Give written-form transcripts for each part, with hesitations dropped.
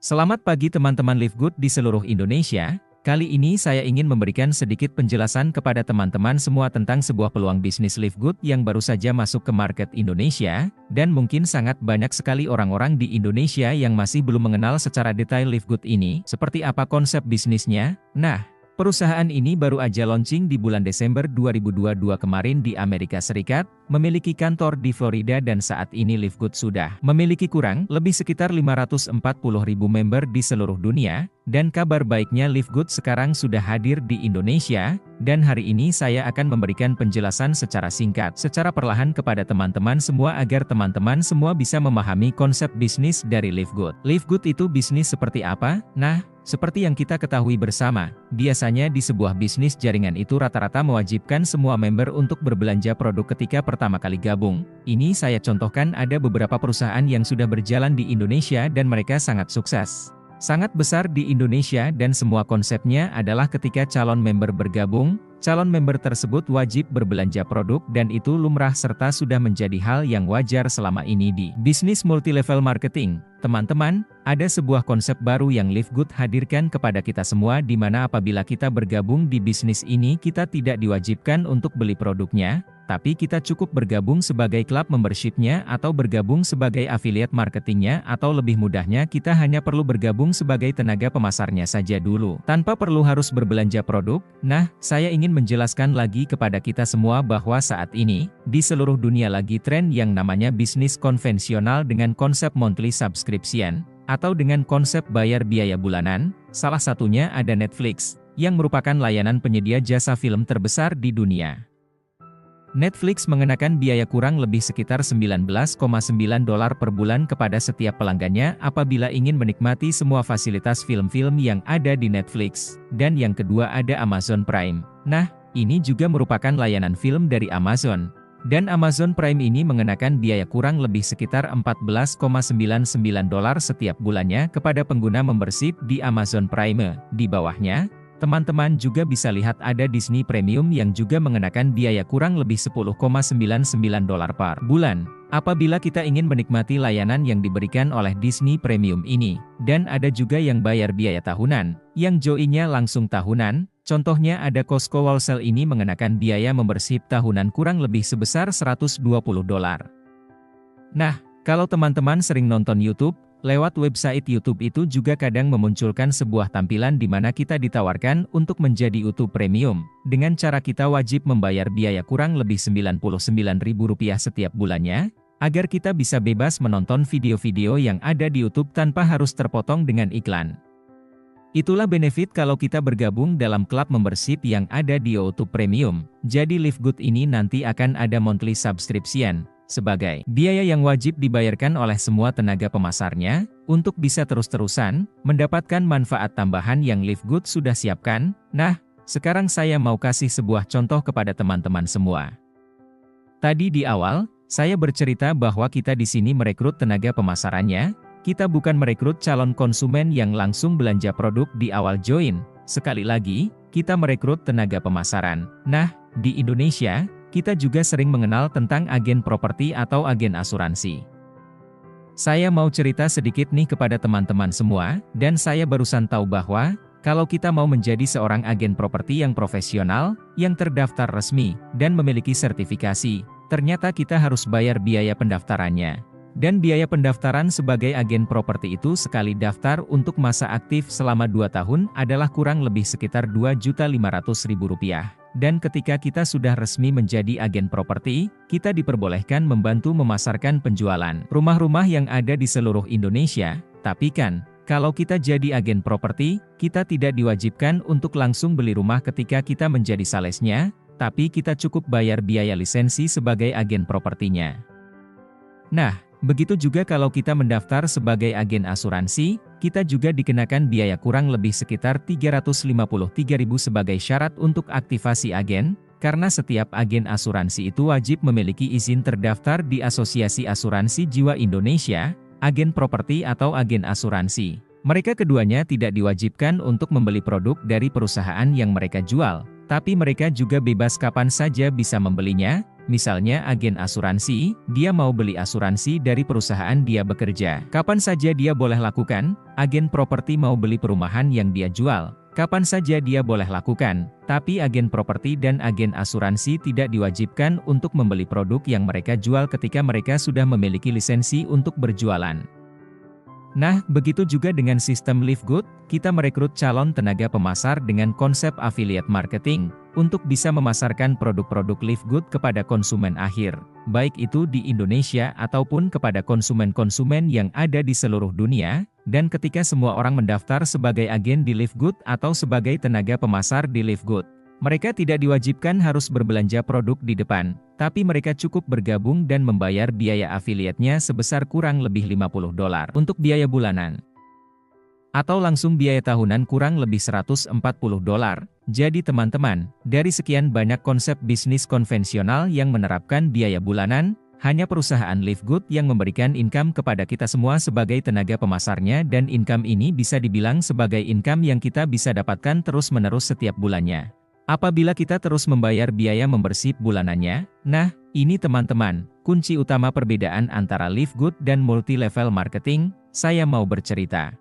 Selamat pagi teman-teman Live Good di seluruh Indonesia. Kali ini saya ingin memberikan sedikit penjelasan kepada teman-teman semua tentang sebuah peluang bisnis Live Good yang baru saja masuk ke market Indonesia, dan mungkin sangat banyak sekali orang-orang di Indonesia yang masih belum mengenal secara detail Live Good ini, seperti apa konsep bisnisnya. Nah, perusahaan ini baru aja launching di bulan Desember 2022 kemarin di Amerika Serikat, memiliki kantor di Florida dan saat ini Live Good sudah memiliki kurang lebih sekitar 540.000 member di seluruh dunia, dan kabar baiknya Live Good sekarang sudah hadir di Indonesia, dan hari ini saya akan memberikan penjelasan secara singkat, secara perlahan kepada teman-teman semua agar teman-teman semua bisa memahami konsep bisnis dari Live Good. Live Good itu bisnis seperti apa? Nah, seperti yang kita ketahui bersama, biasanya di sebuah bisnis jaringan itu rata-rata mewajibkan semua member untuk berbelanja produk ketika pertama kali gabung. Ini saya contohkan ada beberapa perusahaan yang sudah berjalan di Indonesia dan mereka sangat sukses. Sangat besar di Indonesia dan semua konsepnya adalah ketika calon member bergabung, calon member tersebut wajib berbelanja produk dan itu lumrah serta sudah menjadi hal yang wajar selama ini di bisnis multi-level marketing. Teman-teman, ada sebuah konsep baru yang Live Good hadirkan kepada kita semua di mana apabila kita bergabung di bisnis ini kita tidak diwajibkan untuk beli produknya, tapi kita cukup bergabung sebagai klub membership-nya atau bergabung sebagai affiliate marketingnya atau lebih mudahnya kita hanya perlu bergabung sebagai tenaga pemasarnya saja dulu, tanpa perlu harus berbelanja produk. Nah, saya ingin menjelaskan lagi kepada kita semua bahwa saat ini, di seluruh dunia lagi tren yang namanya bisnis konvensional dengan konsep monthly subscription, atau dengan konsep bayar biaya bulanan, salah satunya ada Netflix, yang merupakan layanan penyedia jasa film terbesar di dunia. Netflix mengenakan biaya kurang lebih sekitar $19,9 per bulan kepada setiap pelanggannya apabila ingin menikmati semua fasilitas film-film yang ada di Netflix. Dan yang kedua ada Amazon Prime. Nah, ini juga merupakan layanan film dari Amazon. Dan Amazon Prime ini mengenakan biaya kurang lebih sekitar $14,99 setiap bulannya kepada pengguna membership di Amazon Prime. Di bawahnya, teman-teman juga bisa lihat ada Disney Premium yang juga mengenakan biaya kurang lebih $10,99 per bulan, apabila kita ingin menikmati layanan yang diberikan oleh Disney Premium ini. Dan ada juga yang bayar biaya tahunan, yang join-nya langsung tahunan, contohnya ada Costco Wholesale ini mengenakan biaya membership tahunan kurang lebih sebesar $120. Nah, kalau teman-teman sering nonton YouTube, lewat website YouTube itu juga kadang memunculkan sebuah tampilan di mana kita ditawarkan untuk menjadi YouTube Premium, dengan cara kita wajib membayar biaya kurang lebih Rp99.000 setiap bulannya, agar kita bisa bebas menonton video-video yang ada di YouTube tanpa harus terpotong dengan iklan. Itulah benefit kalau kita bergabung dalam klub membership yang ada di YouTube Premium. Jadi Live Good ini nanti akan ada monthly subscription, sebagai biaya yang wajib dibayarkan oleh semua tenaga pemasarnya, untuk bisa terus-terusan mendapatkan manfaat tambahan yang Live Good sudah siapkan. Nah, sekarang saya mau kasih sebuah contoh kepada teman-teman semua. Tadi di awal, saya bercerita bahwa kita di sini merekrut tenaga pemasarannya, kita bukan merekrut calon konsumen yang langsung belanja produk di awal join. Sekali lagi, kita merekrut tenaga pemasaran. Nah, di Indonesia, kita juga sering mengenal tentang agen properti atau agen asuransi. Saya mau cerita sedikit nih kepada teman-teman semua, dan saya barusan tahu bahwa, kalau kita mau menjadi seorang agen properti yang profesional, yang terdaftar resmi, dan memiliki sertifikasi, ternyata kita harus bayar biaya pendaftarannya. Dan biaya pendaftaran sebagai agen properti itu sekali daftar untuk masa aktif selama 2 tahun adalah kurang lebih sekitar Rp2.500.000. Dan ketika kita sudah resmi menjadi agen properti, kita diperbolehkan membantu memasarkan penjualan rumah-rumah yang ada di seluruh Indonesia. Tapi kan, kalau kita jadi agen properti, kita tidak diwajibkan untuk langsung beli rumah ketika kita menjadi salesnya, tapi kita cukup bayar biaya lisensi sebagai agen propertinya. Nah, begitu juga kalau kita mendaftar sebagai agen asuransi, kita juga dikenakan biaya kurang lebih sekitar Rp353.000 sebagai syarat untuk aktivasi agen, karena setiap agen asuransi itu wajib memiliki izin terdaftar di Asosiasi Asuransi Jiwa Indonesia, agen properti atau agen asuransi. Mereka keduanya tidak diwajibkan untuk membeli produk dari perusahaan yang mereka jual, tapi mereka juga bebas kapan saja bisa membelinya, Misalnya agen asuransi, dia mau beli asuransi dari perusahaan dia bekerja. Kapan saja dia boleh lakukan? Agen properti mau beli perumahan yang dia jual. Kapan saja dia boleh lakukan, tapi agen properti dan agen asuransi tidak diwajibkan untuk membeli produk yang mereka jual ketika mereka sudah memiliki lisensi untuk berjualan. Nah, begitu juga dengan sistem Live Good, kita merekrut calon tenaga pemasar dengan konsep affiliate marketing, untuk bisa memasarkan produk-produk Live Good kepada konsumen akhir, baik itu di Indonesia ataupun kepada konsumen-konsumen yang ada di seluruh dunia, dan ketika semua orang mendaftar sebagai agen di Live Good atau sebagai tenaga pemasar di Live Good, mereka tidak diwajibkan harus berbelanja produk di depan, tapi mereka cukup bergabung dan membayar biaya afiliatnya sebesar kurang lebih $50 untuk biaya bulanan. Atau langsung biaya tahunan kurang lebih $140. Jadi teman-teman, dari sekian banyak konsep bisnis konvensional yang menerapkan biaya bulanan, hanya perusahaan Live Good yang memberikan income kepada kita semua sebagai tenaga pemasarnya, dan income ini bisa dibilang sebagai income yang kita bisa dapatkan terus-menerus setiap bulannya. Apabila kita terus membayar biaya membership bulanannya, nah, ini teman-teman, kunci utama perbedaan antara Live Good dan multi-level marketing, saya mau bercerita.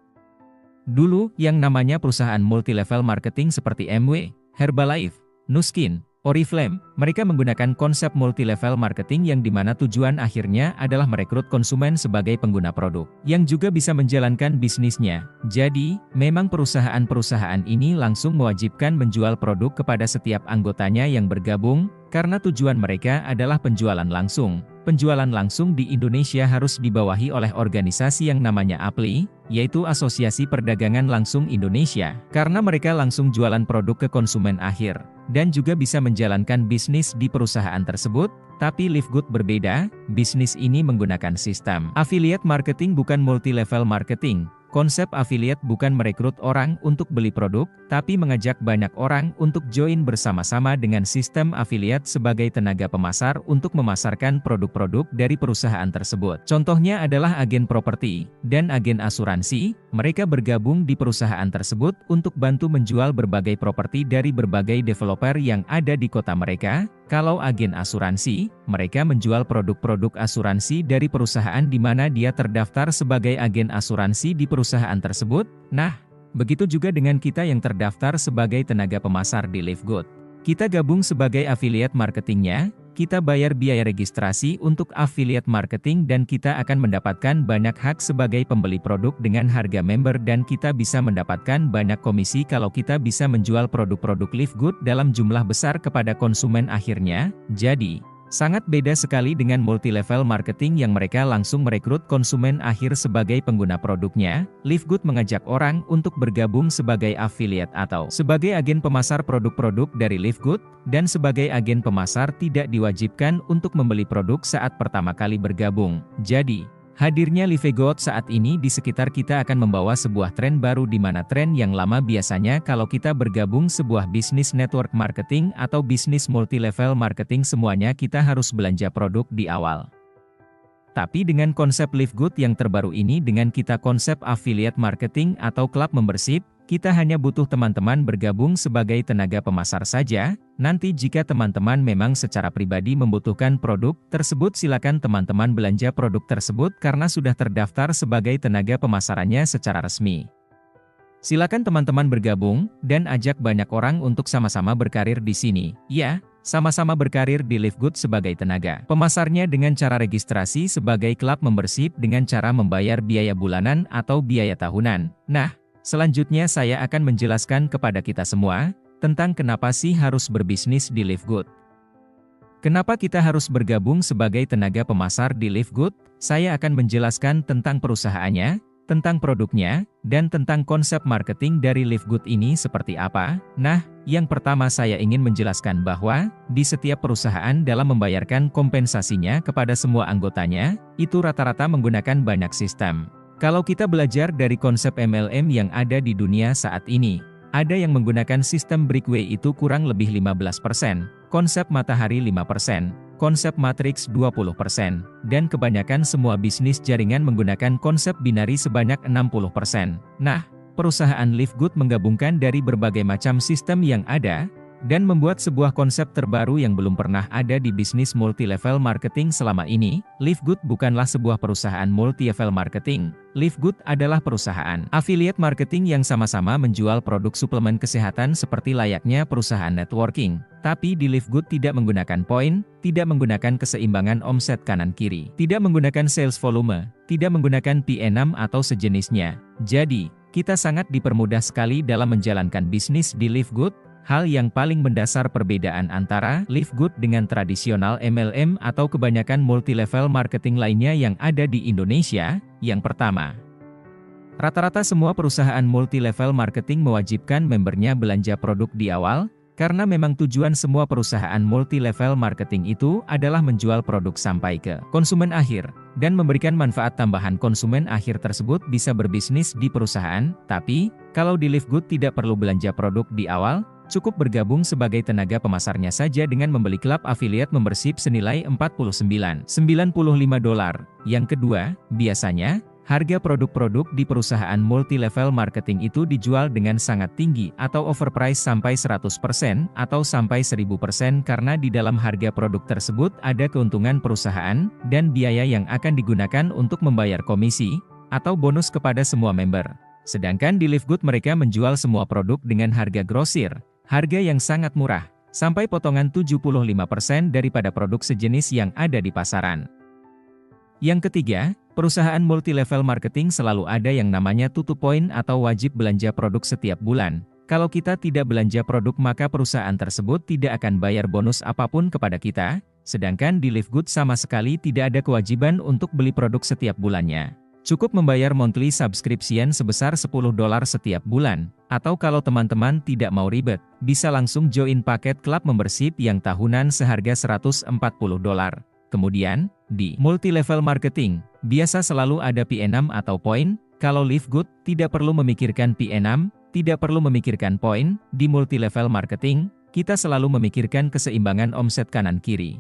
Dulu, yang namanya perusahaan multi-level marketing seperti MW, Herbalife, Nuskin, Oriflame, mereka menggunakan konsep multi-level marketing yang dimana tujuan akhirnya adalah merekrut konsumen sebagai pengguna produk, yang juga bisa menjalankan bisnisnya. Jadi, memang perusahaan-perusahaan ini langsung mewajibkan menjual produk kepada setiap anggotanya yang bergabung, karena tujuan mereka adalah penjualan langsung. Penjualan langsung di Indonesia harus dibawahi oleh organisasi yang namanya APLI, yaitu Asosiasi Perdagangan Langsung Indonesia, karena mereka langsung jualan produk ke konsumen akhir, dan juga bisa menjalankan bisnis di perusahaan tersebut. Tapi Live Good berbeda, bisnis ini menggunakan sistem affiliate marketing bukan multi-level marketing. Konsep affiliate bukan merekrut orang untuk beli produk, tapi mengajak banyak orang untuk join bersama-sama dengan sistem affiliate sebagai tenaga pemasar untuk memasarkan produk-produk dari perusahaan tersebut. Contohnya adalah agen properti dan agen asuransi, mereka bergabung di perusahaan tersebut untuk bantu menjual berbagai properti dari berbagai developer yang ada di kota mereka. Kalau agen asuransi, mereka menjual produk-produk asuransi dari perusahaan di mana dia terdaftar sebagai agen asuransi di perusahaan tersebut. Nah, begitu juga dengan kita yang terdaftar sebagai tenaga pemasar di Live Good. Kita gabung sebagai affiliate marketingnya, kita bayar biaya registrasi untuk affiliate marketing dan kita akan mendapatkan banyak hak sebagai pembeli produk dengan harga member dan kita bisa mendapatkan banyak komisi kalau kita bisa menjual produk-produk Live Good dalam jumlah besar kepada konsumen akhirnya. Jadi, sangat beda sekali dengan multi-level marketing yang mereka langsung merekrut konsumen akhir sebagai pengguna produknya. Live Good mengajak orang untuk bergabung sebagai affiliate atau sebagai agen pemasar produk-produk dari Live Good, dan sebagai agen pemasar tidak diwajibkan untuk membeli produk saat pertama kali bergabung. Jadi, hadirnya Live Good saat ini di sekitar kita akan membawa sebuah tren baru di mana tren yang lama biasanya kalau kita bergabung sebuah bisnis network marketing atau bisnis multi-level marketing semuanya kita harus belanja produk di awal. Tapi dengan konsep Live Good yang terbaru ini dengan kita konsep affiliate marketing atau club membership, kita hanya butuh teman-teman bergabung sebagai tenaga pemasar saja. Nanti jika teman-teman memang secara pribadi membutuhkan produk tersebut silakan teman-teman belanja produk tersebut karena sudah terdaftar sebagai tenaga pemasarannya secara resmi. Silakan teman-teman bergabung dan ajak banyak orang untuk sama-sama berkarir di sini. Ya, sama-sama berkarir di Live Good sebagai tenaga pemasarnya dengan cara registrasi sebagai klub membership dengan cara membayar biaya bulanan atau biaya tahunan. Nah, selanjutnya saya akan menjelaskan kepada kita semua tentang kenapa sih harus berbisnis di Live Good. Kenapa kita harus bergabung sebagai tenaga pemasar di Live Good? Saya akan menjelaskan tentang perusahaannya, tentang produknya, dan tentang konsep marketing dari Live Good ini seperti apa. Nah, yang pertama saya ingin menjelaskan bahwa, di setiap perusahaan dalam membayarkan kompensasinya kepada semua anggotanya, itu rata-rata menggunakan banyak sistem. Kalau kita belajar dari konsep MLM yang ada di dunia saat ini, ada yang menggunakan sistem breakaway itu kurang lebih 15%, konsep matahari 5%, konsep matriks 20%, dan kebanyakan semua bisnis jaringan menggunakan konsep binari sebanyak 60%. Nah, perusahaan Live Good menggabungkan dari berbagai macam sistem yang ada, dan membuat sebuah konsep terbaru yang belum pernah ada di bisnis multi-level marketing selama ini. Live Good bukanlah sebuah perusahaan multi-level marketing. Live Good adalah perusahaan affiliate marketing yang sama-sama menjual produk suplemen kesehatan seperti layaknya perusahaan networking. Tapi di Live Good tidak menggunakan poin, tidak menggunakan keseimbangan omset kanan-kiri, tidak menggunakan sales volume, tidak menggunakan P&M atau sejenisnya. Jadi, kita sangat dipermudah sekali dalam menjalankan bisnis di Live Good. Hal yang paling mendasar perbedaan antara Live Good dengan tradisional MLM atau kebanyakan multi-level marketing lainnya yang ada di Indonesia. Yang pertama, rata-rata semua perusahaan multi-level marketing mewajibkan membernya belanja produk di awal, karena memang tujuan semua perusahaan multi-level marketing itu adalah menjual produk sampai ke konsumen akhir, dan memberikan manfaat tambahan. Konsumen akhir tersebut bisa berbisnis di perusahaan. Tapi, kalau di Live Good tidak perlu belanja produk di awal, cukup bergabung sebagai tenaga pemasarnya saja dengan membeli klub affiliate membership senilai $49.95. Yang kedua, biasanya, harga produk-produk di perusahaan multi-level marketing itu dijual dengan sangat tinggi atau overprice sampai 100% atau sampai 1000% karena di dalam harga produk tersebut ada keuntungan perusahaan dan biaya yang akan digunakan untuk membayar komisi atau bonus kepada semua member. Sedangkan di Live Good mereka menjual semua produk dengan harga grosir, harga yang sangat murah, sampai potongan 75% daripada produk sejenis yang ada di pasaran. Yang ketiga, perusahaan multi-level marketing selalu ada yang namanya tutup poin atau wajib belanja produk setiap bulan. Kalau kita tidak belanja produk maka perusahaan tersebut tidak akan bayar bonus apapun kepada kita, sedangkan di Live Good sama sekali tidak ada kewajiban untuk beli produk setiap bulannya. Cukup membayar monthly subscription sebesar $10 setiap bulan, atau kalau teman-teman tidak mau ribet, bisa langsung join paket klub membership yang tahunan seharga $140. Kemudian, di multi-level marketing, biasa selalu ada P&M atau poin. Kalau Live Good, tidak perlu memikirkan P&M, tidak perlu memikirkan poin. Di multi-level marketing, kita selalu memikirkan keseimbangan omset kanan-kiri.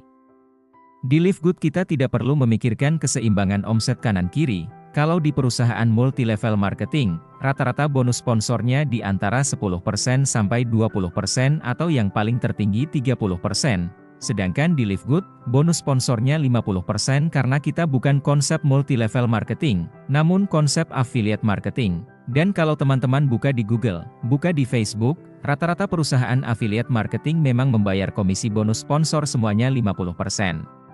Di Live Good kita tidak perlu memikirkan keseimbangan omset kanan-kiri. Kalau di perusahaan multi-level marketing, rata-rata bonus sponsornya di antara 10% sampai 20% atau yang paling tertinggi 30%. Sedangkan di Live Good, bonus sponsornya 50% karena kita bukan konsep multi-level marketing, namun konsep affiliate marketing. Dan kalau teman-teman buka di Google, buka di Facebook, rata-rata perusahaan affiliate marketing memang membayar komisi bonus sponsor semuanya 50%.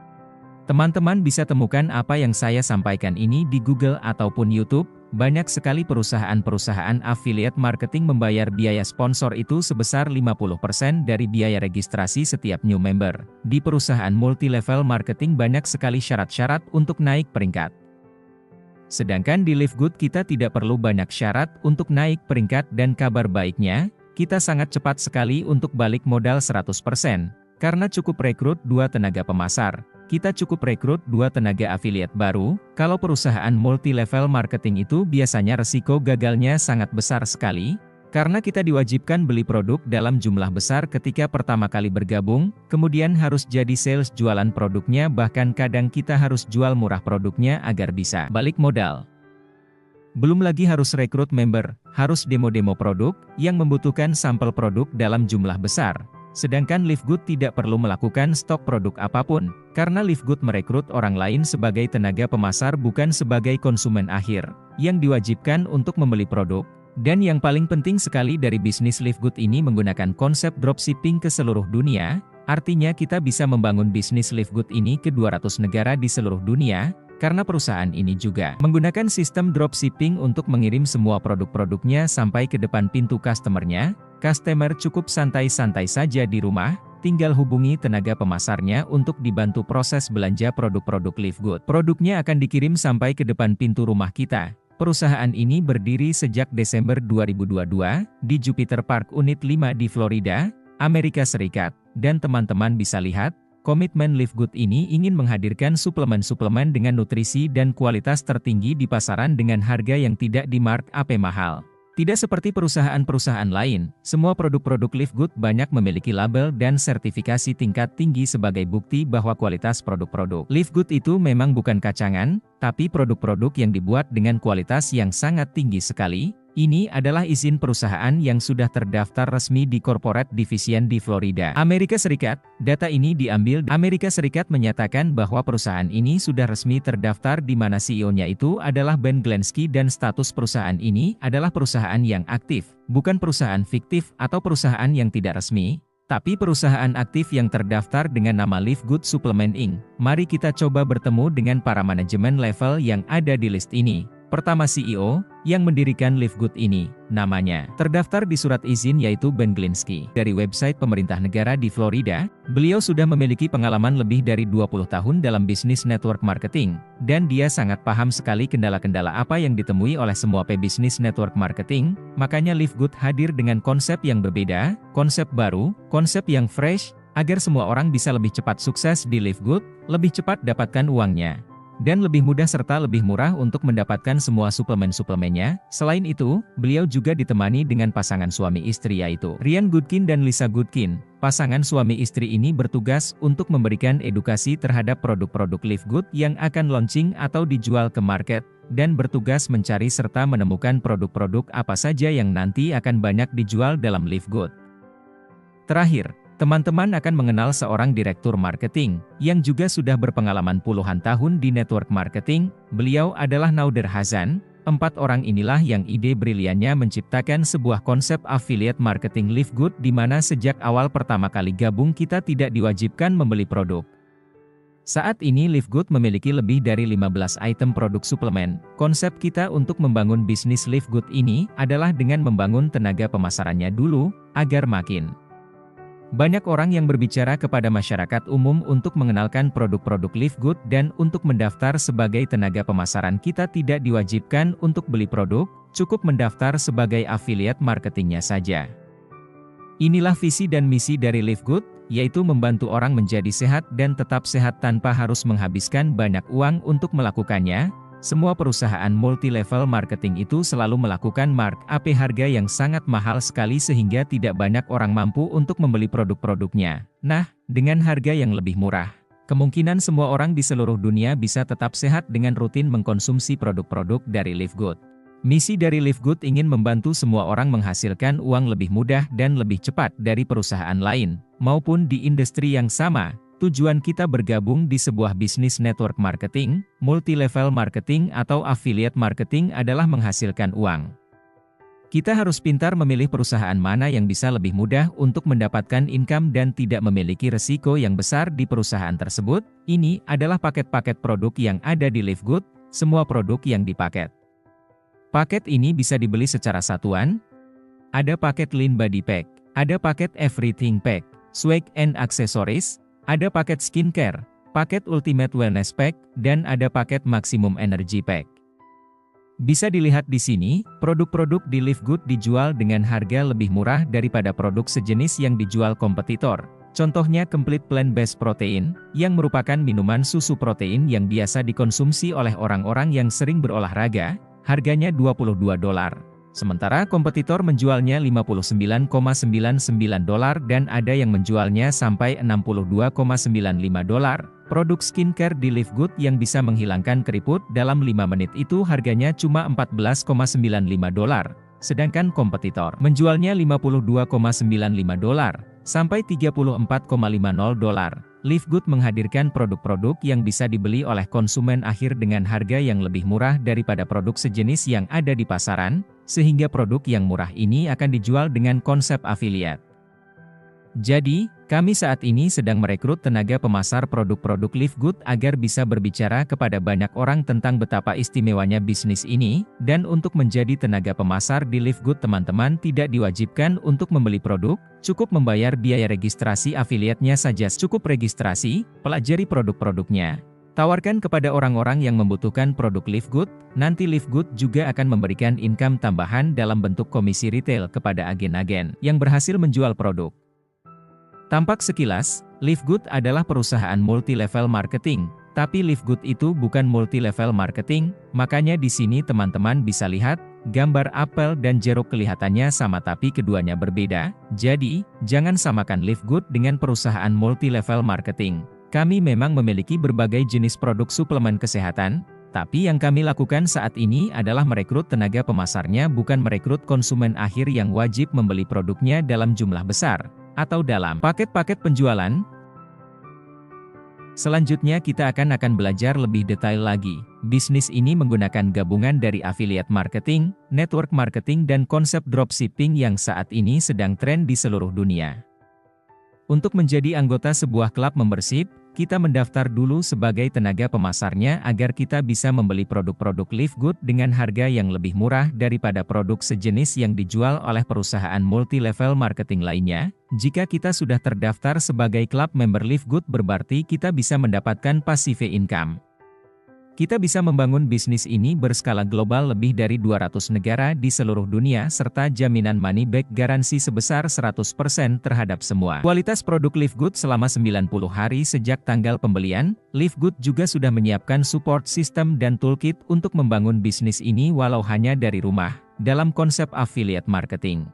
Teman-teman bisa temukan apa yang saya sampaikan ini di Google ataupun YouTube. Banyak sekali perusahaan-perusahaan affiliate marketing membayar biaya sponsor itu sebesar 50% dari biaya registrasi setiap new member. Di perusahaan multi-level marketing banyak sekali syarat-syarat untuk naik peringkat. Sedangkan di Live Good kita tidak perlu banyak syarat untuk naik peringkat dan kabar baiknya, kita sangat cepat sekali untuk balik modal 100%. Karena cukup rekrut 2 tenaga pemasar. Kita cukup rekrut 2 tenaga affiliate baru. Kalau perusahaan multi-level marketing itu biasanya resiko gagalnya sangat besar sekali, karena kita diwajibkan beli produk dalam jumlah besar ketika pertama kali bergabung, kemudian harus jadi sales jualan produknya, bahkan kadang kita harus jual murah produknya agar bisa balik modal. Belum lagi harus rekrut member, harus demo-demo produk, yang membutuhkan sampel produk dalam jumlah besar. Sedangkan Live Good tidak perlu melakukan stok produk apapun, karena Live Good merekrut orang lain sebagai tenaga pemasar bukan sebagai konsumen akhir, yang diwajibkan untuk membeli produk. Dan yang paling penting sekali dari bisnis Live Good ini menggunakan konsep dropshipping ke seluruh dunia, artinya kita bisa membangun bisnis Live Good ini ke 200 negara di seluruh dunia, karena perusahaan ini juga menggunakan sistem dropshipping untuk mengirim semua produk-produknya sampai ke depan pintu customer-nya. Customer cukup santai-santai saja di rumah, tinggal hubungi tenaga pemasarnya untuk dibantu proses belanja produk-produk Live Good. Produknya akan dikirim sampai ke depan pintu rumah kita. Perusahaan ini berdiri sejak Desember 2022, di Jupiter Park Unit 5 di Florida, Amerika Serikat. Dan teman-teman bisa lihat, komitmen Live Good ini ingin menghadirkan suplemen-suplemen dengan nutrisi dan kualitas tertinggi di pasaran dengan harga yang tidak di-markup mahal. Tidak seperti perusahaan-perusahaan lain, semua produk-produk Live Good banyak memiliki label dan sertifikasi tingkat tinggi sebagai bukti bahwa kualitas produk-produk Live Good itu memang bukan kacangan, tapi produk-produk yang dibuat dengan kualitas yang sangat tinggi sekali, Ini adalah izin perusahaan yang sudah terdaftar resmi di Corporate Division di Florida, Amerika Serikat. Data ini diambil dari Amerika Serikat menyatakan bahwa perusahaan ini sudah resmi terdaftar di mana CEO-nya itu adalah Ben Glenski dan status perusahaan ini adalah perusahaan yang aktif, bukan perusahaan fiktif atau perusahaan yang tidak resmi, tapi perusahaan aktif yang terdaftar dengan nama Live Good Supplement Inc. Mari kita coba bertemu dengan para manajemen level yang ada di list ini. Pertama CEO, yang mendirikan Live Good ini, namanya terdaftar di surat izin yaitu Ben Glenski. Dari website pemerintah negara di Florida, beliau sudah memiliki pengalaman lebih dari 20 tahun dalam bisnis network marketing, dan dia sangat paham sekali kendala-kendala apa yang ditemui oleh semua pebisnis network marketing, makanya Live Good hadir dengan konsep yang berbeda, konsep baru, konsep yang fresh, agar semua orang bisa lebih cepat sukses di Live Good, lebih cepat dapatkan uangnya, dan lebih mudah serta lebih murah untuk mendapatkan semua suplemen-suplemennya. Selain itu, beliau juga ditemani dengan pasangan suami istri yaitu Ryan Goodkin dan Lisa Goodkin. Pasangan suami istri ini bertugas untuk memberikan edukasi terhadap produk-produk Live Good yang akan launching atau dijual ke market, dan bertugas mencari serta menemukan produk-produk apa saja yang nanti akan banyak dijual dalam Live Good. Terakhir, teman-teman akan mengenal seorang direktur marketing, yang juga sudah berpengalaman puluhan tahun di network marketing. Beliau adalah Nader Hazan. 4 orang inilah yang ide briliannya menciptakan sebuah konsep affiliate marketing Live Good di mana sejak awal pertama kali gabung kita tidak diwajibkan membeli produk. Saat ini Live Good memiliki lebih dari 15 item produk suplemen. Konsep kita untuk membangun bisnis Live Good ini adalah dengan membangun tenaga pemasarannya dulu, agar makin banyak orang yang berbicara kepada masyarakat umum untuk mengenalkan produk-produk Live Good dan untuk mendaftar sebagai tenaga pemasaran kita tidak diwajibkan untuk beli produk, cukup mendaftar sebagai affiliate marketingnya saja. Inilah visi dan misi dari Live Good, yaitu membantu orang menjadi sehat dan tetap sehat tanpa harus menghabiskan banyak uang untuk melakukannya. Semua perusahaan multi-level marketing itu selalu melakukan markup harga yang sangat mahal sekali sehingga tidak banyak orang mampu untuk membeli produk-produknya. Nah, dengan harga yang lebih murah, kemungkinan semua orang di seluruh dunia bisa tetap sehat dengan rutin mengkonsumsi produk-produk dari Live Good. Misi dari Live Good ingin membantu semua orang menghasilkan uang lebih mudah dan lebih cepat dari perusahaan lain, maupun di industri yang sama. Tujuan kita bergabung di sebuah bisnis network marketing, multi-level marketing atau affiliate marketing adalah menghasilkan uang. Kita harus pintar memilih perusahaan mana yang bisa lebih mudah untuk mendapatkan income dan tidak memiliki resiko yang besar di perusahaan tersebut. Ini adalah paket-paket produk yang ada di Live Good, semua produk yang dipaket. Paket ini bisa dibeli secara satuan. Ada paket Lean Body Pack, ada paket Everything Pack, Swag and Accessories, ada paket skincare, paket Ultimate Wellness Pack, dan ada paket Maximum Energy Pack. Bisa dilihat di sini, produk-produk di Live Good dijual dengan harga lebih murah daripada produk sejenis yang dijual kompetitor. Contohnya Complete Plant-Based Protein, yang merupakan minuman susu protein yang biasa dikonsumsi oleh orang-orang yang sering berolahraga, harganya $22. Sementara kompetitor menjualnya $59,99 dan ada yang menjualnya sampai $62,95. Produk skincare di Live Good yang bisa menghilangkan keriput dalam 5 menit itu harganya cuma $14,95. Sedangkan kompetitor menjualnya $52,95 sampai $34,50. Live Good menghadirkan produk-produk yang bisa dibeli oleh konsumen akhir dengan harga yang lebih murah daripada produk sejenis yang ada di pasaran, sehingga produk yang murah ini akan dijual dengan konsep affiliate. Jadi, kami saat ini sedang merekrut tenaga pemasar produk-produk Live Good agar bisa berbicara kepada banyak orang tentang betapa istimewanya bisnis ini, dan untuk menjadi tenaga pemasar di Live Good teman-teman tidak diwajibkan untuk membeli produk, cukup membayar biaya registrasi affiliate-nya saja. Cukup registrasi, pelajari produk-produknya, tawarkan kepada orang-orang yang membutuhkan produk Live Good, nanti Live Good juga akan memberikan income tambahan dalam bentuk komisi retail kepada agen-agen yang berhasil menjual produk. Tampak sekilas, Live Good adalah perusahaan multi-level marketing, tapi Live Good itu bukan multi-level marketing, makanya di sini teman-teman bisa lihat, gambar apel dan jeruk kelihatannya sama tapi keduanya berbeda, jadi, jangan samakan Live Good dengan perusahaan multi-level marketing. Kami memang memiliki berbagai jenis produk suplemen kesehatan, Tapi yang kami lakukan saat ini adalah merekrut tenaga pemasarnya, bukan merekrut konsumen akhir yang wajib membeli produknya dalam jumlah besar, atau dalam paket-paket penjualan. Selanjutnya kita akan belajar lebih detail lagi. Bisnis ini menggunakan gabungan dari affiliate marketing, network marketing dan konsep dropshipping yang saat ini sedang tren di seluruh dunia. Untuk menjadi anggota sebuah klub membership, kita mendaftar dulu sebagai tenaga pemasarnya agar kita bisa membeli produk-produk Live Good dengan harga yang lebih murah daripada produk sejenis yang dijual oleh perusahaan multi-level marketing lainnya. Jika kita sudah terdaftar sebagai klub member Live Good, berarti kita bisa mendapatkan passive income. Kita bisa membangun bisnis ini berskala global lebih dari 200 negara di seluruh dunia serta jaminan money back garansi sebesar 100% terhadap semua kualitas produk Live Good selama 90 hari sejak tanggal pembelian. Live Good juga sudah menyiapkan support system dan toolkit untuk membangun bisnis ini walau hanya dari rumah, dalam konsep affiliate marketing.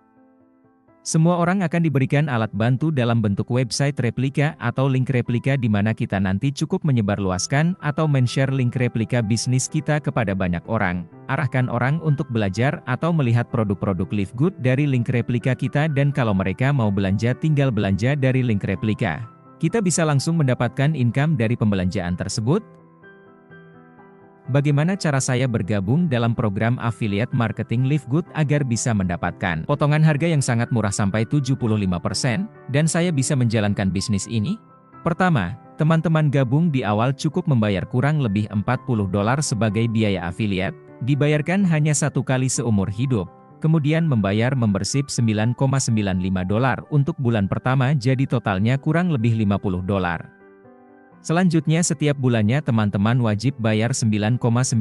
Semua orang akan diberikan alat bantu dalam bentuk website replika atau link replika di mana kita nanti cukup menyebarluaskan atau men-share link replika bisnis kita kepada banyak orang. Arahkan orang untuk belajar atau melihat produk-produk Live Good dari link replika kita, dan kalau mereka mau belanja tinggal belanja dari link replika. Kita bisa langsung mendapatkan income dari pembelanjaan tersebut. Bagaimana cara saya bergabung dalam program affiliate marketing Live Good agar bisa mendapatkan potongan harga yang sangat murah sampai 75% dan saya bisa menjalankan bisnis ini? Pertama, teman-teman gabung di awal cukup membayar kurang lebih $40 sebagai biaya affiliate, dibayarkan hanya satu kali seumur hidup. Kemudian membayar membership $9,95 untuk bulan pertama, jadi totalnya kurang lebih $50. Selanjutnya setiap bulannya teman-teman wajib bayar $9,95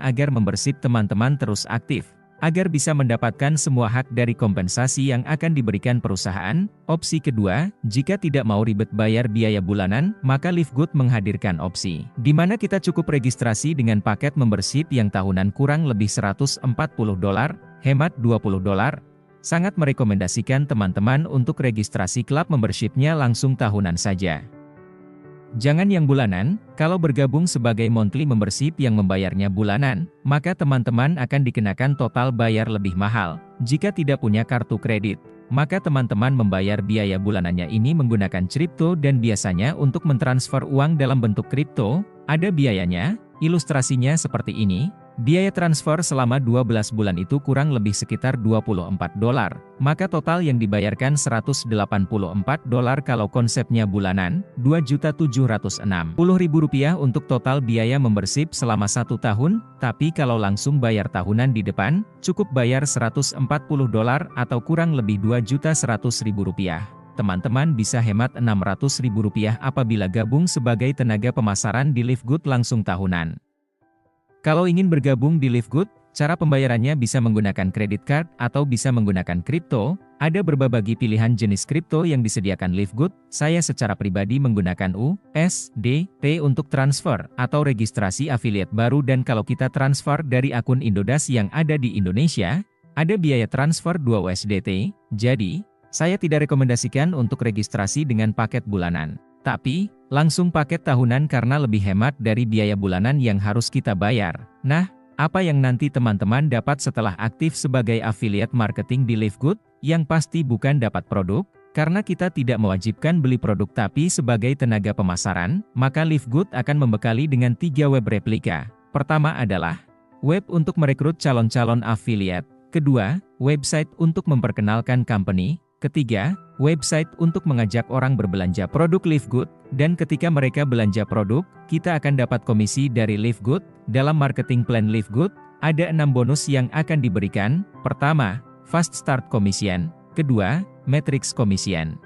agar membership teman-teman terus aktif, agar bisa mendapatkan semua hak dari kompensasi yang akan diberikan perusahaan. Opsi kedua, jika tidak mau ribet bayar biaya bulanan, maka Live Good menghadirkan opsi, di mana kita cukup registrasi dengan paket membership yang tahunan kurang lebih $140, hemat $20. Sangat merekomendasikan teman-teman untuk registrasi klub membershipnya langsung tahunan saja. Jangan yang bulanan. Kalau bergabung sebagai monthly membership yang membayarnya bulanan, maka teman-teman akan dikenakan total bayar lebih mahal. Jika tidak punya kartu kredit, maka teman-teman membayar biaya bulanannya ini menggunakan kripto, dan biasanya untuk mentransfer uang dalam bentuk kripto, ada biayanya. Ilustrasinya seperti ini. Biaya transfer selama 12 bulan itu kurang lebih sekitar $24, maka total yang dibayarkan $184 kalau konsepnya bulanan, Rp2.760.000 untuk total biaya membership selama 1 tahun, tapi kalau langsung bayar tahunan di depan, cukup bayar $140 atau kurang lebih Rp2.100.000. Teman-teman bisa hemat Rp600.000 apabila gabung sebagai tenaga pemasaran di Live Good langsung tahunan. Kalau ingin bergabung di Live Good, cara pembayarannya bisa menggunakan credit card atau bisa menggunakan kripto. Ada berbagai pilihan jenis kripto yang disediakan Live Good. Saya secara pribadi menggunakan USDT untuk transfer atau registrasi affiliate baru, dan kalau kita transfer dari akun Indodash yang ada di Indonesia, ada biaya transfer 2 USDT. Jadi, saya tidak rekomendasikan untuk registrasi dengan paket bulanan, tapi langsung paket tahunan karena lebih hemat dari biaya bulanan yang harus kita bayar. Nah, apa yang nanti teman-teman dapat setelah aktif sebagai affiliate marketing di Live Good? Yang pasti bukan dapat produk, karena kita tidak mewajibkan beli produk, tapi sebagai tenaga pemasaran, maka Live Good akan membekali dengan 3 web replika. Pertama adalah web untuk merekrut calon-calon affiliate. Kedua, website untuk memperkenalkan company. Ketiga, website untuk mengajak orang berbelanja produk Live Good, dan ketika mereka belanja produk, kita akan dapat komisi dari Live Good. Dalam marketing plan Live Good, ada 6 bonus yang akan diberikan. Pertama, Fast Start Commission. Kedua, Matrix Commission.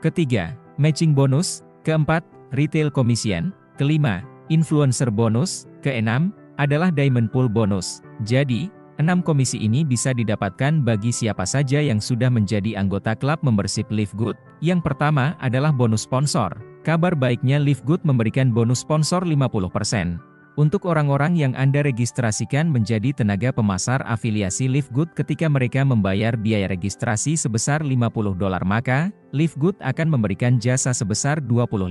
Ketiga, Matching Bonus. Keempat, Retail Commission. Kelima, Influencer Bonus. Keenam, adalah Diamond Pool Bonus. Jadi, 6 komisi ini bisa didapatkan bagi siapa saja yang sudah menjadi anggota klub membership Live Good. Yang pertama adalah bonus sponsor. Kabar baiknya Live Good memberikan bonus sponsor 50%. Untuk orang-orang yang Anda registrasikan menjadi tenaga pemasar afiliasi Live Good ketika mereka membayar biaya registrasi sebesar $50, maka Live Good akan memberikan jasa sebesar $25.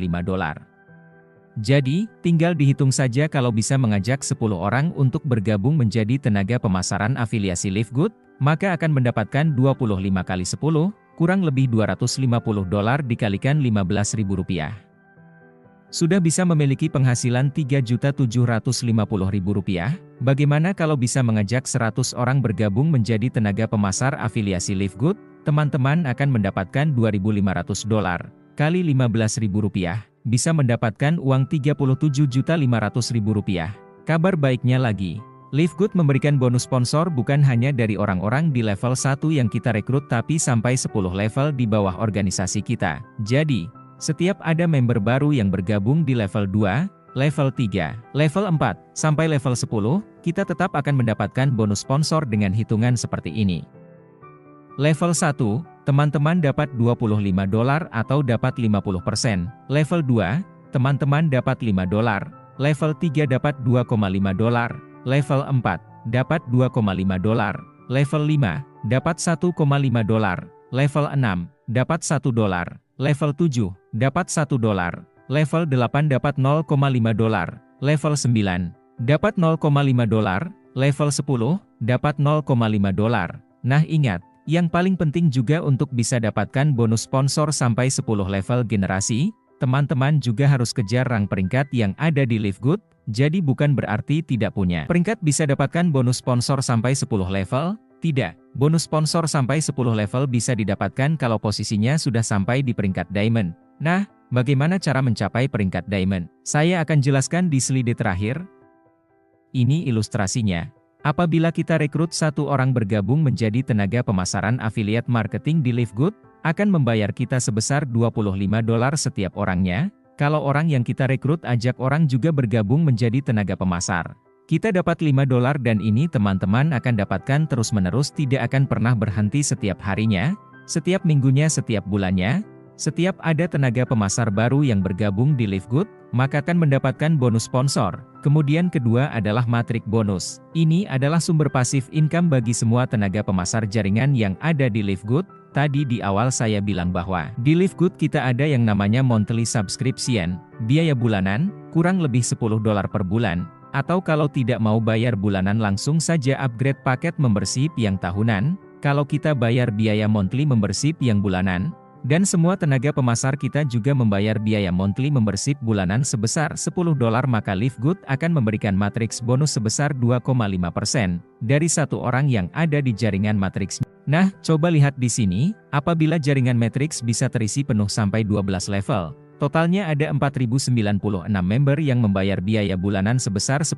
Jadi, tinggal dihitung saja kalau bisa mengajak 10 orang untuk bergabung menjadi tenaga pemasaran afiliasi Live Good, maka akan mendapatkan 25 kali 10, kurang lebih $250 dikalikan Rp15.000. Sudah bisa memiliki penghasilan Rp3.750.000, bagaimana kalau bisa mengajak 100 orang bergabung menjadi tenaga pemasar afiliasi Live Good? Teman-teman akan mendapatkan $2.500 kali Rp15.000, bisa mendapatkan uang Rp37.500.000. Kabar baiknya lagi, Live Good memberikan bonus sponsor bukan hanya dari orang-orang di level 1 yang kita rekrut tapi sampai 10 level di bawah organisasi kita. Jadi, setiap ada member baru yang bergabung di level 2, level 3, level 4, sampai level 10, kita tetap akan mendapatkan bonus sponsor dengan hitungan seperti ini. Level 1, teman-teman dapat $25 atau dapat 50%. Level 2, teman-teman dapat $5. Level 3 dapat $2,5. Level 4, dapat $2,5. Level 5, dapat $1,5. Level 6, dapat $1. Level 7, dapat $1. Level 8 dapat $0,5. Level 9, dapat $0,5. Level 10, dapat $0,5. Nah ingat, yang paling penting juga untuk bisa dapatkan bonus sponsor sampai 10 level generasi, teman-teman juga harus kejar rang peringkat yang ada di Live Good, jadi bukan berarti tidak punya peringkat bisa dapatkan bonus sponsor sampai 10 level, tidak. Bonus sponsor sampai 10 level bisa didapatkan kalau posisinya sudah sampai di peringkat Diamond. Nah, bagaimana cara mencapai peringkat Diamond? Saya akan jelaskan di slide terakhir. Ini ilustrasinya. Apabila kita rekrut 1 orang bergabung menjadi tenaga pemasaran afiliat marketing di Live Good, akan membayar kita sebesar $25 setiap orangnya. Kalau orang yang kita rekrut ajak orang juga bergabung menjadi tenaga pemasar, kita dapat $5 dan ini teman-teman akan dapatkan terus-menerus, tidak akan pernah berhenti setiap harinya, setiap minggunya, setiap bulannya. Setiap ada tenaga pemasar baru yang bergabung di Live Good, maka akan mendapatkan bonus sponsor. Kemudian kedua adalah matrik bonus. Ini adalah sumber pasif income bagi semua tenaga pemasar jaringan yang ada di Live Good. Tadi di awal saya bilang bahwa di Live Good kita ada yang namanya monthly subscription, biaya bulanan, kurang lebih $10 per bulan. Atau kalau tidak mau bayar bulanan langsung saja upgrade paket membership yang tahunan, kalau kita bayar biaya monthly membership yang bulanan. Dan semua tenaga pemasar kita juga membayar biaya monthly membership bulanan sebesar $10, maka Live Good akan memberikan matriks bonus sebesar 2,5% dari 1 orang yang ada di jaringan matriks. Nah, coba lihat di sini, apabila jaringan matriks bisa terisi penuh sampai 12 level, totalnya ada 4.096 member yang membayar biaya bulanan sebesar $10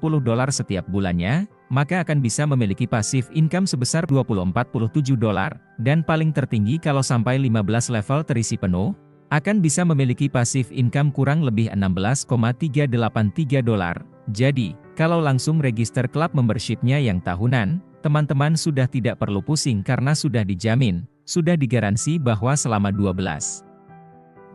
setiap bulannya, maka akan bisa memiliki passive income sebesar $247. Dan paling tertinggi kalau sampai 15 level terisi penuh, akan bisa memiliki passive income kurang lebih $16,383. Jadi, kalau langsung register klub membershipnya yang tahunan, teman-teman sudah tidak perlu pusing karena sudah dijamin, sudah digaransi bahwa selama 12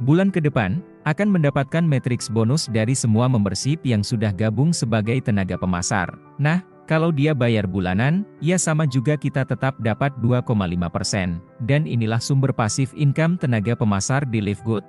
bulan ke depan, akan mendapatkan matriks bonus dari semua membership yang sudah gabung sebagai tenaga pemasar. Nah, kalau dia bayar bulanan, ya sama juga kita tetap dapat 2,5%. Dan inilah sumber pasif income tenaga pemasar di Live Good.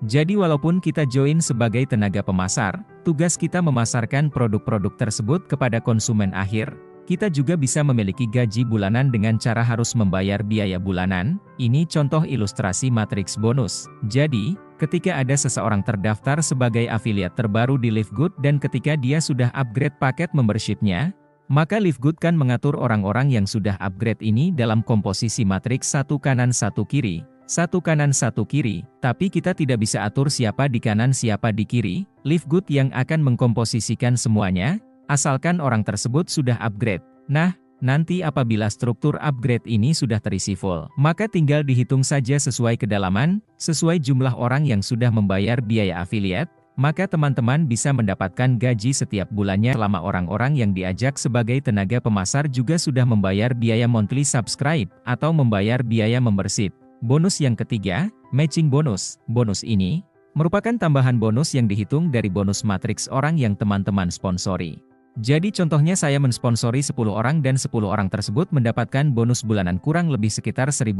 Jadi walaupun kita join sebagai tenaga pemasar, tugas kita memasarkan produk-produk tersebut kepada konsumen akhir. Kita juga bisa memiliki gaji bulanan dengan cara harus membayar biaya bulanan. Ini contoh ilustrasi matriks bonus. Jadi, ketika ada seseorang terdaftar sebagai afiliat terbaru di Live Good dan ketika dia sudah upgrade paket membershipnya, maka Live Good kan mengatur orang-orang yang sudah upgrade ini dalam komposisi matriks 1 kanan 1 kiri. 1 kanan 1 kiri, tapi kita tidak bisa atur siapa di kanan siapa di kiri. Live Good yang akan mengkomposisikan semuanya, asalkan orang tersebut sudah upgrade. Nah, nanti apabila struktur upgrade ini sudah terisi full, maka tinggal dihitung saja sesuai kedalaman, sesuai jumlah orang yang sudah membayar biaya afiliat, maka teman-teman bisa mendapatkan gaji setiap bulannya selama orang-orang yang diajak sebagai tenaga pemasar juga sudah membayar biaya monthly subscribe, atau membayar biaya membership. Bonus yang ketiga, matching bonus. Bonus ini merupakan tambahan bonus yang dihitung dari bonus matriks orang yang teman-teman sponsori. Jadi contohnya saya mensponsori 10 orang dan 10 orang tersebut mendapatkan bonus bulanan kurang lebih sekitar $1.000,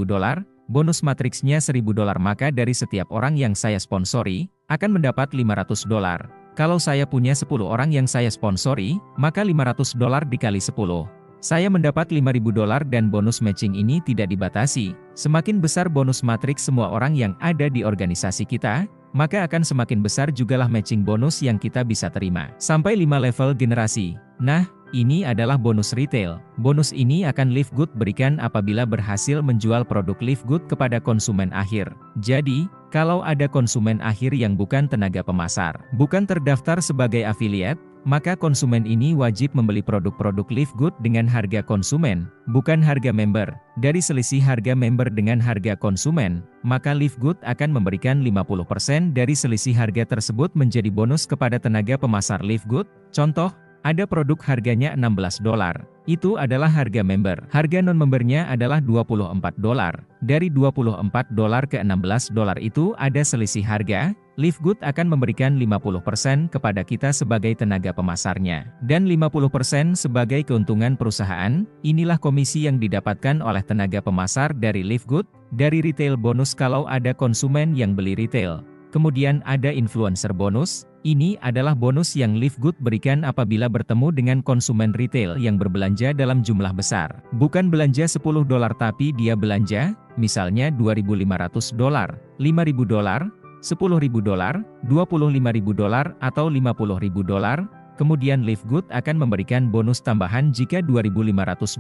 bonus matriksnya $1.000, maka dari setiap orang yang saya sponsori, akan mendapat $500. Kalau saya punya 10 orang yang saya sponsori, maka $500 dikali 10. Saya mendapat $5.000 dan bonus matching ini tidak dibatasi. Semakin besar bonus matriks semua orang yang ada di organisasi kita, maka akan semakin besar jugalah matching bonus yang kita bisa terima. Sampai 5 level generasi. Nah, ini adalah bonus retail. Bonus ini akan Livegood berikan apabila berhasil menjual produk Livegood kepada konsumen akhir. Jadi, kalau ada konsumen akhir yang bukan tenaga pemasar, bukan terdaftar sebagai afiliat, maka konsumen ini wajib membeli produk-produk Livegood dengan harga konsumen, bukan harga member. Dari selisih harga member dengan harga konsumen, maka Livegood akan memberikan 50% dari selisih harga tersebut menjadi bonus kepada tenaga pemasar Livegood. Contoh, ada produk harganya $16. Itu adalah harga member. Harga non-membernya adalah $24. Dari $24 ke $16 itu ada selisih harga. Livegood akan memberikan 50% kepada kita sebagai tenaga pemasarnya. Dan 50% sebagai keuntungan perusahaan. Inilah komisi yang didapatkan oleh tenaga pemasar dari Livegood. Dari retail bonus kalau ada konsumen yang beli retail. Kemudian ada influencer bonus. Ini adalah bonus yang Livegood berikan apabila bertemu dengan konsumen retail yang berbelanja dalam jumlah besar. Bukan belanja $10 tapi dia belanja, misalnya $2.500, $5.000, $10.000, $25.000 atau $50.000. Kemudian Livegood akan memberikan bonus tambahan jika $2.500,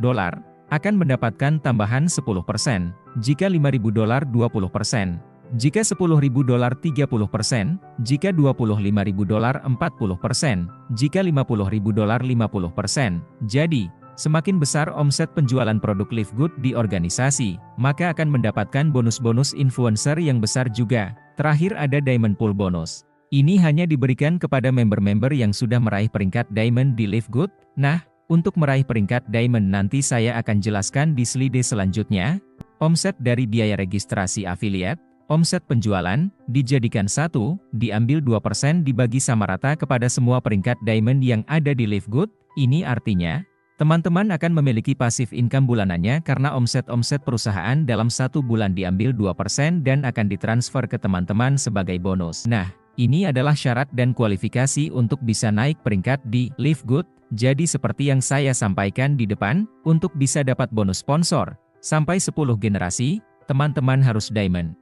akan mendapatkan tambahan 10%, jika $5.000 20%. Jika $10.000 30%, jika $25.000 40%, jika $50.000 50%. Jadi, semakin besar omset penjualan produk Livegood di organisasi, maka akan mendapatkan bonus-bonus influencer yang besar juga. Terakhir ada Diamond Pool Bonus. Ini hanya diberikan kepada member-member yang sudah meraih peringkat Diamond di Livegood. Nah, untuk meraih peringkat Diamond nanti saya akan jelaskan di slide selanjutnya. Omset dari biaya registrasi afiliat. Omset penjualan, dijadikan 1, diambil 2% dibagi sama rata kepada semua peringkat Diamond yang ada di Livegood. Ini artinya, teman-teman akan memiliki passive income bulanannya karena omset-omset perusahaan dalam 1 bulan diambil 2% dan akan ditransfer ke teman-teman sebagai bonus. Nah, ini adalah syarat dan kualifikasi untuk bisa naik peringkat di Livegood. Jadi seperti yang saya sampaikan di depan, untuk bisa dapat bonus sponsor, sampai 10 generasi, teman-teman harus Diamond.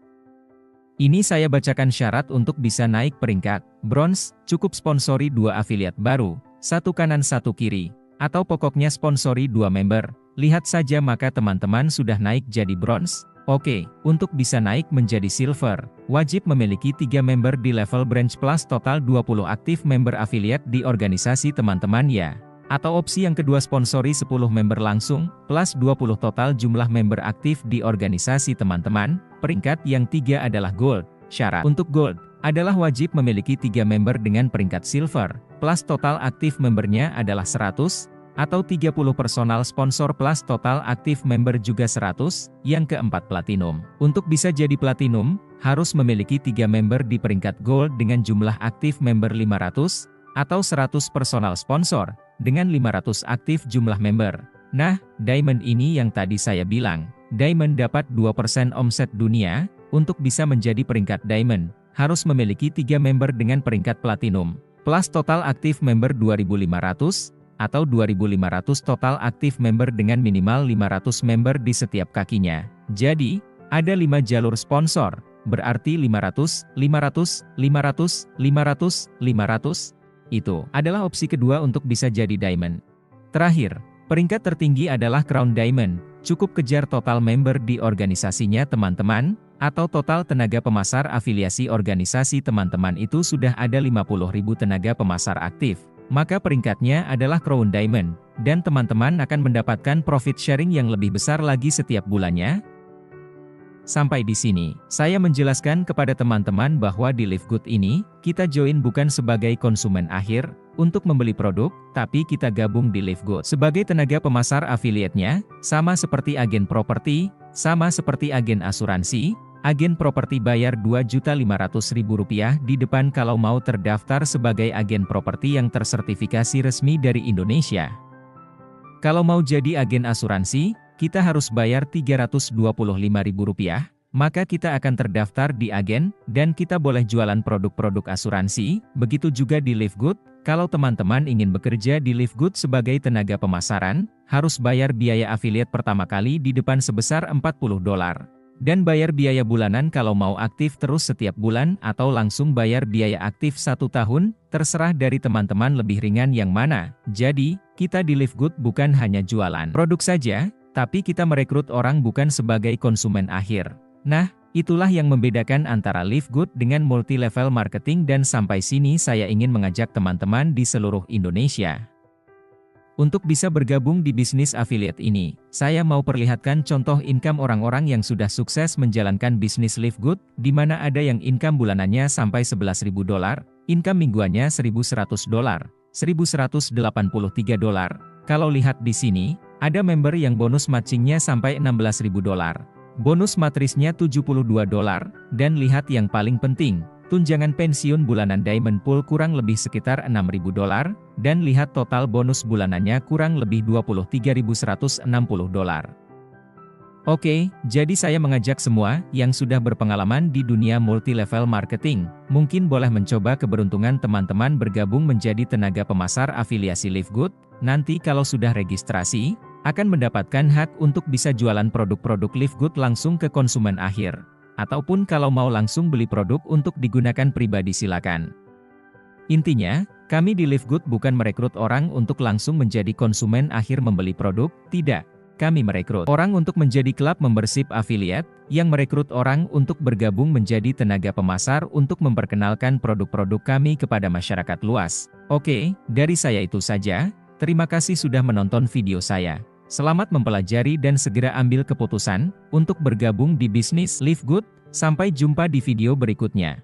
Ini saya bacakan syarat untuk bisa naik peringkat. Bronze, cukup sponsori 2 afiliat baru, 1 kanan 1 kiri, atau pokoknya sponsori 2 member. Lihat saja maka teman-teman sudah naik jadi bronze. Oke, untuk bisa naik menjadi silver, wajib memiliki 3 member di level branch plus total 20 aktif member afiliat di organisasi teman-teman ya. Atau opsi yang kedua sponsori 10 member langsung, plus 20 total jumlah member aktif di organisasi teman-teman. Peringkat yang 3 adalah gold. Syarat untuk gold adalah wajib memiliki 3 member dengan peringkat silver, plus total aktif membernya adalah 100, atau 30 personal sponsor plus total aktif member juga 100, yang keempat platinum. Untuk bisa jadi platinum, harus memiliki 3 member di peringkat gold dengan jumlah aktif member 500, atau 100 personal sponsor, dengan 500 aktif jumlah member. Nah, Diamond ini yang tadi saya bilang, Diamond dapat 2% omset dunia. Untuk bisa menjadi peringkat Diamond, harus memiliki 3 member dengan peringkat platinum, plus total aktif member 2.500, atau 2.500 total aktif member dengan minimal 500 member di setiap kakinya. Jadi, ada 5 jalur sponsor, berarti 500, 500, 500, 500, 500. Itu adalah opsi kedua untuk bisa jadi Diamond. Terakhir, peringkat tertinggi adalah Crown Diamond. Cukup kejar total member di organisasinya teman-teman, atau total tenaga pemasar afiliasi organisasi teman-teman itu sudah ada 50.000 tenaga pemasar aktif. Maka peringkatnya adalah Crown Diamond, dan teman-teman akan mendapatkan profit sharing yang lebih besar lagi setiap bulannya. Sampai di sini, saya menjelaskan kepada teman-teman bahwa di Livegood ini, kita join bukan sebagai konsumen akhir, untuk membeli produk, tapi kita gabung di Livegood sebagai tenaga pemasar afiliatnya, sama seperti agen properti, sama seperti agen asuransi, Agen properti bayar Rp2.500.000 di depan kalau mau terdaftar sebagai agen properti yang tersertifikasi resmi dari Indonesia. Kalau mau jadi agen asuransi, kita harus bayar Rp325.000, maka kita akan terdaftar di agen, dan kita boleh jualan produk-produk asuransi. Begitu juga di Livegood, kalau teman-teman ingin bekerja di Livegood sebagai tenaga pemasaran, harus bayar biaya afiliat pertama kali di depan sebesar $40. Dan bayar biaya bulanan kalau mau aktif terus setiap bulan atau langsung bayar biaya aktif 1 tahun, terserah dari teman-teman lebih ringan yang mana. Jadi, kita di Livegood bukan hanya jualan produk saja, tapi kita merekrut orang bukan sebagai konsumen akhir. Nah, itulah yang membedakan antara Livegood dengan multi-level marketing, dan sampai sini saya ingin mengajak teman-teman di seluruh Indonesia untuk bisa bergabung di bisnis affiliate ini. Saya mau perlihatkan contoh income orang-orang yang sudah sukses menjalankan bisnis Livegood, di mana ada yang income bulanannya sampai $11.000, income mingguannya $1.100, $1.183. Kalau lihat di sini, ada member yang bonus matchingnya sampai $16.000, bonus matrisnya $72, dan lihat yang paling penting, tunjangan pensiun bulanan Diamond Pool kurang lebih sekitar $6.000, dan lihat total bonus bulanannya kurang lebih $23.160. Oke, jadi saya mengajak semua yang sudah berpengalaman di dunia multi-level marketing, mungkin boleh mencoba keberuntungan teman-teman bergabung menjadi tenaga pemasar afiliasi Livegood. Nanti kalau sudah registrasi, akan mendapatkan hak untuk bisa jualan produk-produk Livegood langsung ke konsumen akhir. Ataupun kalau mau langsung beli produk untuk digunakan pribadi silakan. Intinya, kami di Livegood bukan merekrut orang untuk langsung menjadi konsumen akhir membeli produk, tidak. Kami merekrut orang untuk menjadi klub membership affiliate, yang merekrut orang untuk bergabung menjadi tenaga pemasar untuk memperkenalkan produk-produk kami kepada masyarakat luas. Oke, dari saya itu saja. Terima kasih sudah menonton video saya. Selamat mempelajari dan segera ambil keputusan untuk bergabung di bisnis Livegood. Sampai jumpa di video berikutnya.